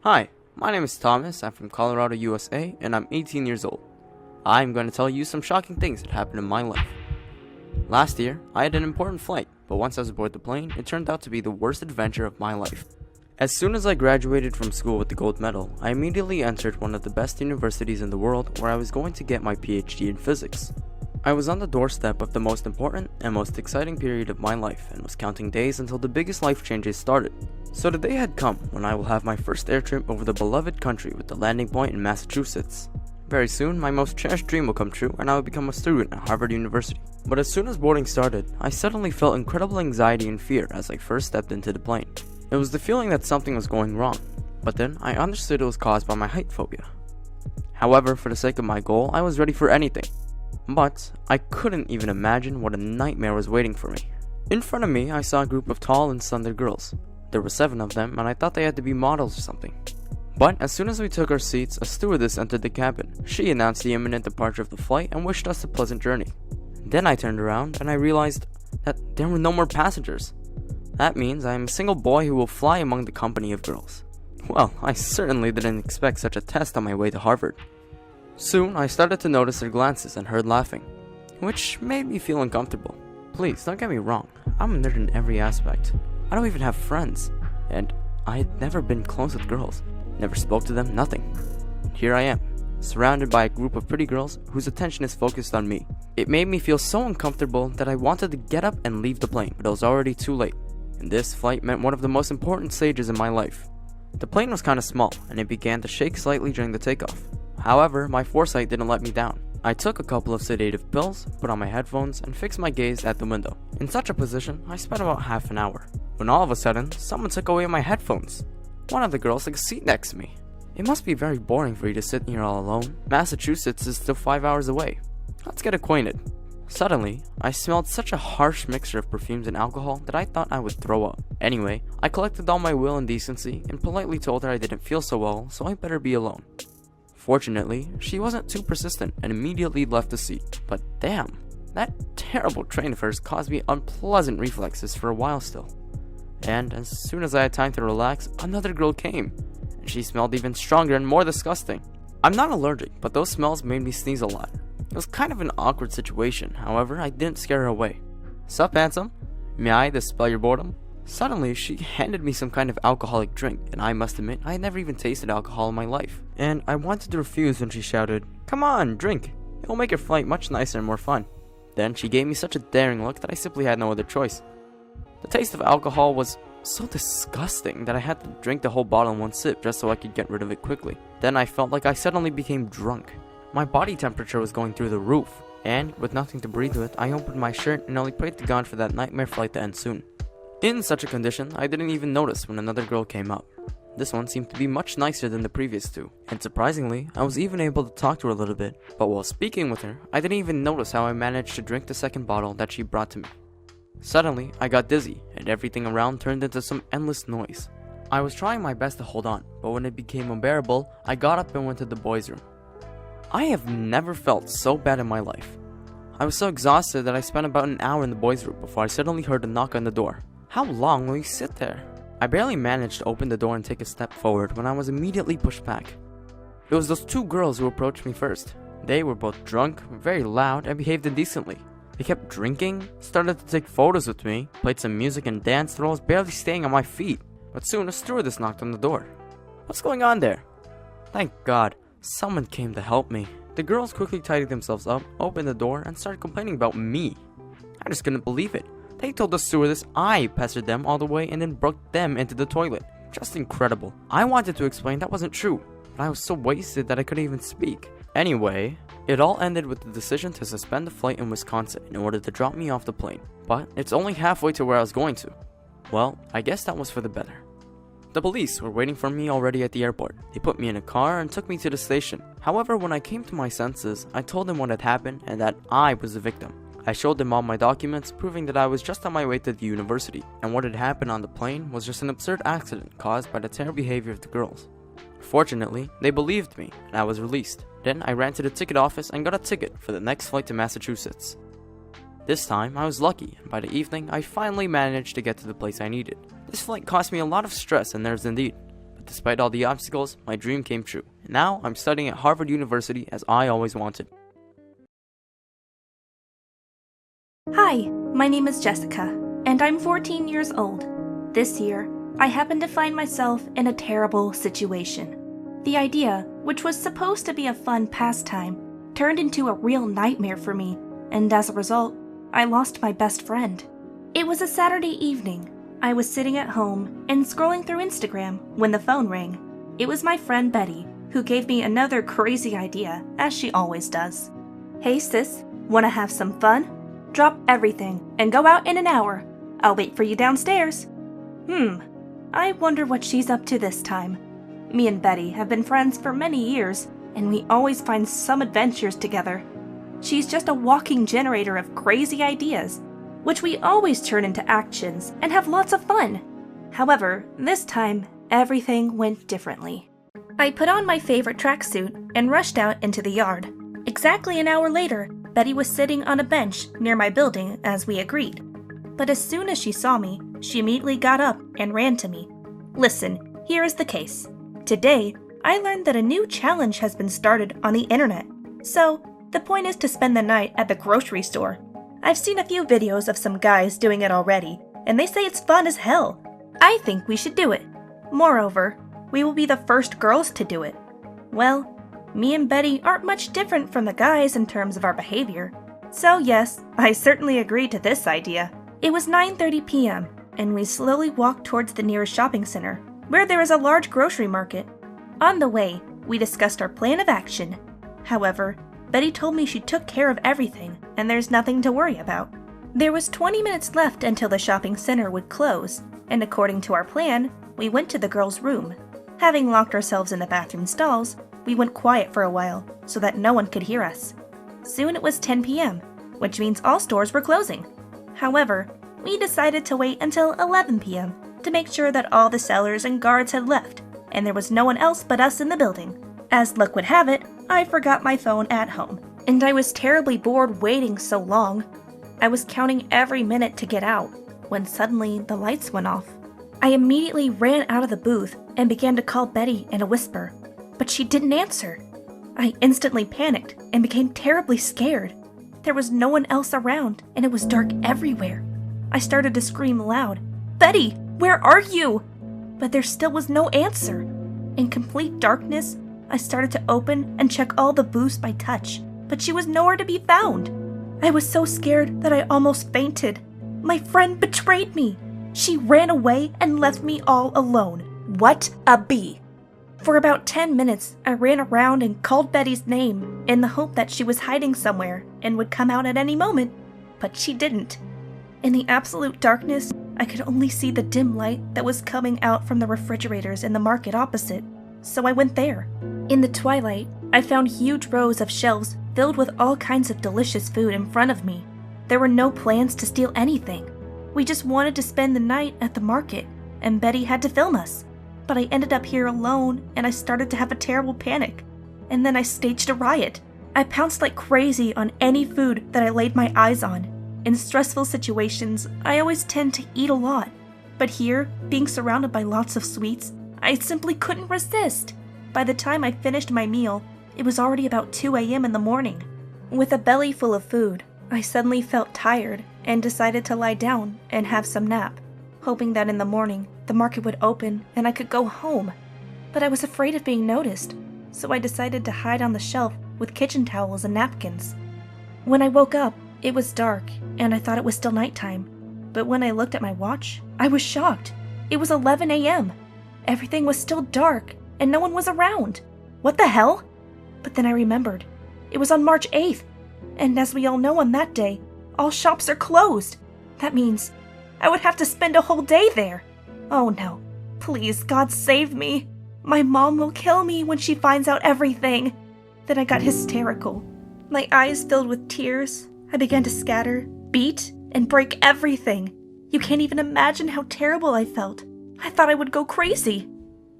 Hi, my name is Thomas, I'm from Colorado, USA, and I'm 18 years old. I'm going to tell you some shocking things that happened in my life. Last year, I had an important flight, but once I was aboard the plane, it turned out to be the worst adventure of my life. As soon as I graduated from school with the gold medal, I immediately entered one of the best universities in the world where I was going to get my Ph.D. in physics. I was on the doorstep of the most important and most exciting period of my life and was counting days until the biggest life changes started. So the day had come when I will have my first air trip over the beloved country with the landing point in Massachusetts. Very soon, my most cherished dream will come true and I will become a student at Harvard University. But as soon as boarding started, I suddenly felt incredible anxiety and fear as I first stepped into the plane. It was the feeling that something was going wrong, but then I understood it was caused by my height phobia. However, for the sake of my goal, I was ready for anything. But I couldn't even imagine what a nightmare was waiting for me. In front of me, I saw a group of tall and slender girls. There were 7 of them, and I thought they had to be models or something. But as soon as we took our seats, a stewardess entered the cabin. She announced the imminent departure of the flight and wished us a pleasant journey. Then I turned around and I realized that there were no more passengers. That means I am a single boy who will fly among the company of girls. Well, I certainly didn't expect such a test on my way to Harvard. Soon, I started to notice their glances and heard laughing, which made me feel uncomfortable. Please, don't get me wrong, I'm a nerd in every aspect. I don't even have friends, and I had never been close with girls. Never spoke to them, nothing. Here I am, surrounded by a group of pretty girls whose attention is focused on me. It made me feel so uncomfortable that I wanted to get up and leave the plane, but it was already too late. And this flight meant one of the most important stages in my life. The plane was kind of small, and it began to shake slightly during the takeoff. However, my foresight didn't let me down. I took a couple of sedative pills, put on my headphones, and fixed my gaze at the window. In such a position, I spent about half an hour, when all of a sudden, someone took away my headphones. One of the girls took a seat next to me. It must be very boring for you to sit here all alone. Massachusetts is still 5 hours away. Let's get acquainted. Suddenly, I smelled such a harsh mixture of perfumes and alcohol that I thought I would throw up. Anyway, I collected all my will and decency and politely told her I didn't feel so well, so I better be alone. Fortunately, she wasn't too persistent and immediately left the seat. But damn, that terrible train of hers caused me unpleasant reflexes for a while still. And as soon as I had time to relax, another girl came, and she smelled even stronger and more disgusting. I'm not allergic, but those smells made me sneeze a lot. It was kind of an awkward situation, however, I didn't scare her away. "Sup, handsome? May I dispel your boredom?" Suddenly, she handed me some kind of alcoholic drink, and I must admit, I had never even tasted alcohol in my life. And I wanted to refuse when she shouted, "Come on, drink! It will make your flight much nicer and more fun." Then she gave me such a daring look that I simply had no other choice. The taste of alcohol was so disgusting that I had to drink the whole bottle in one sip just so I could get rid of it quickly. Then I felt like I suddenly became drunk. My body temperature was going through the roof, and with nothing to breathe with, I opened my shirt and only prayed to God for that nightmare flight to end soon. In such a condition, I didn't even notice when another girl came up. This one seemed to be much nicer than the previous 2, and surprisingly, I was even able to talk to her a little bit, but while speaking with her, I didn't even notice how I managed to drink the second bottle that she brought to me. Suddenly, I got dizzy, and everything around turned into some endless noise. I was trying my best to hold on, but when it became unbearable, I got up and went to the boys' room. I have never felt so bad in my life. I was so exhausted that I spent about an hour in the boys' room before I suddenly heard a knock on the door. How long will you sit there? I barely managed to open the door and take a step forward when I was immediately pushed back. It was those 2 girls who approached me first. They were both drunk, very loud, and behaved indecently. They kept drinking, started to take photos with me, played some music and danced while I was barely staying on my feet. But soon a stewardess knocked on the door. "What's going on there?" Thank God, someone came to help me. The girls quickly tidied themselves up, opened the door, and started complaining about me. I just couldn't believe it. They told the stewardess I pestered them all the way and then broke them into the toilet. Just incredible. I wanted to explain that wasn't true, but I was so wasted that I couldn't even speak. Anyway, it all ended with the decision to suspend the flight in Wisconsin in order to drop me off the plane. But it's only halfway to where I was going to. Well, I guess that was for the better. The police were waiting for me already at the airport. They put me in a car and took me to the station. However, when I came to my senses, I told them what had happened and that I was the victim. I showed them all my documents, proving that I was just on my way to the university, and what had happened on the plane was just an absurd accident caused by the terrible behavior of the girls. Fortunately, they believed me, and I was released. Then I ran to the ticket office and got a ticket for the next flight to Massachusetts. This time, I was lucky, and by the evening, I finally managed to get to the place I needed. This flight cost me a lot of stress and nerves indeed, But despite all the obstacles, my dream came true, and now I'm studying at Harvard University as I always wanted. Hi, my name is Jessica, and I'm 14 years old. This year, I happened to find myself in a terrible situation. The idea, which was supposed to be a fun pastime, turned into a real nightmare for me, and as a result, I lost my best friend. It was a Saturday evening. I was sitting at home and scrolling through Instagram when the phone rang. It was my friend Betty, who gave me another crazy idea, as she always does. Hey sis, wanna have some fun? Drop everything and go out in an hour. I'll wait for you downstairs. I wonder what she's up to this time. Me and Betty have been friends for many years, and we always find some adventures together. She's just a walking generator of crazy ideas, which we always turn into actions and have lots of fun. However, this time, everything went differently. I put on my favorite tracksuit and rushed out into the yard. Exactly an hour later, Betty was sitting on a bench near my building as we agreed. But as soon as she saw me, she immediately got up and ran to me. Listen, here is the case. Today, I learned that a new challenge has been started on the internet. So, the point is to spend the night at the grocery store. I've seen a few videos of some guys doing it already, and they say it's fun as hell. I think we should do it. Moreover, we will be the first girls to do it. Well, me and Betty aren't much different from the guys in terms of our behavior. So yes, I certainly agreed to this idea. It was 9:30 p.m., and we slowly walked towards the nearest shopping center, where there is a large grocery market. On the way, we discussed our plan of action. However, Betty told me she took care of everything, and there's nothing to worry about. There was 20 minutes left until the shopping center would close, and according to our plan, we went to the girls' room. Having locked ourselves in the bathroom stalls, we went quiet for a while so that no one could hear us. Soon it was 10 p.m., which means all stores were closing. However, we decided to wait until 11 p.m. to make sure that all the sellers and guards had left, and there was no one else but us in the building. As luck would have it, I forgot my phone at home, and I was terribly bored waiting so long. I was counting every minute to get out, when suddenly the lights went off. I immediately ran out of the booth and began to call Betty in a whisper, but she didn't answer. I instantly panicked and became terribly scared. There was no one else around, and it was dark everywhere. I started to scream loud, "Betty, where are you?" But there still was no answer. In complete darkness, I started to open and check all the booths by touch, but she was nowhere to be found. I was so scared that I almost fainted. My friend betrayed me. She ran away and left me all alone. What a bee! For about 10 minutes, I ran around and called Betty's name in the hope that she was hiding somewhere and would come out at any moment, but she didn't. In the absolute darkness, I could only see the dim light that was coming out from the refrigerators in the market opposite, so I went there. In the twilight, I found huge rows of shelves filled with all kinds of delicious food in front of me. There were no plans to steal anything. We just wanted to spend the night at the market, and Betty had to film us. But I ended up here alone, and I started to have a terrible panic. And then I staged a riot. I pounced like crazy on any food that I laid my eyes on. In stressful situations, I always tend to eat a lot. But here, being surrounded by lots of sweets, I simply couldn't resist. By the time I finished my meal, it was already about 2 a.m. in the morning. With a belly full of food, I suddenly felt tired and decided to lie down and have some nap, hoping that in the morning the market would open and I could go home. But I was afraid of being noticed, so I decided to hide on the shelf with kitchen towels and napkins. When I woke up, it was dark and I thought it was still nighttime. But when I looked at my watch, I was shocked. It was 11 a.m. Everything was still dark and no one was around. What the hell? But then I remembered. It was on March 8th. And as we all know, on that day, all shops are closed. That means I would have to spend a whole day there. Oh no. Please, God save me. My mom will kill me when she finds out everything. Then I got hysterical. My eyes filled with tears. I began to scatter, beat, and break everything. You can't even imagine how terrible I felt. I thought I would go crazy.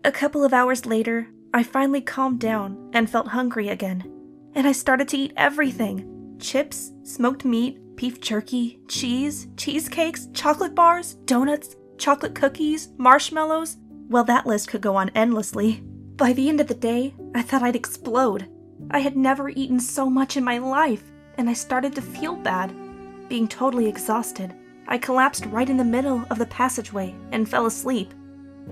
A couple of hours later, I finally calmed down and felt hungry again. And I started to eat everything. Chips, smoked meat, beef jerky, cheese, cheesecakes, chocolate bars, donuts, chocolate cookies, marshmallows. Well, that list could go on endlessly. By the end of the day, I thought I'd explode. I had never eaten so much in my life, and I started to feel bad. Being totally exhausted, I collapsed right in the middle of the passageway and fell asleep.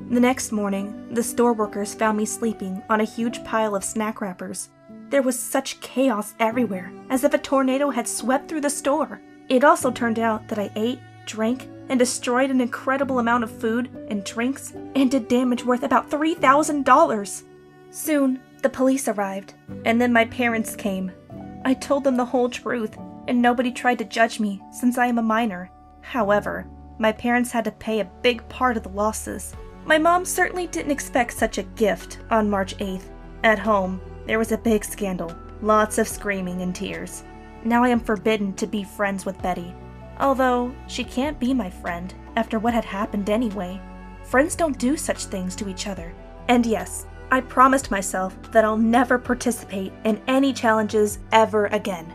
The next morning, the store workers found me sleeping on a huge pile of snack wrappers. There was such chaos everywhere, as if a tornado had swept through the store. It also turned out that I ate, drank, and destroyed an incredible amount of food and drinks, and did damage worth about $3,000. Soon, the police arrived, and then my parents came. I told them the whole truth, and nobody tried to judge me since I am a minor. However, my parents had to pay a big part of the losses. My mom certainly didn't expect such a gift on March 8th. At home, there was a big scandal, lots of screaming and tears. Now I am forbidden to be friends with Betty. Although, she can't be my friend after what had happened anyway. Friends don't do such things to each other. And yes, I promised myself that I'll never participate in any challenges ever again.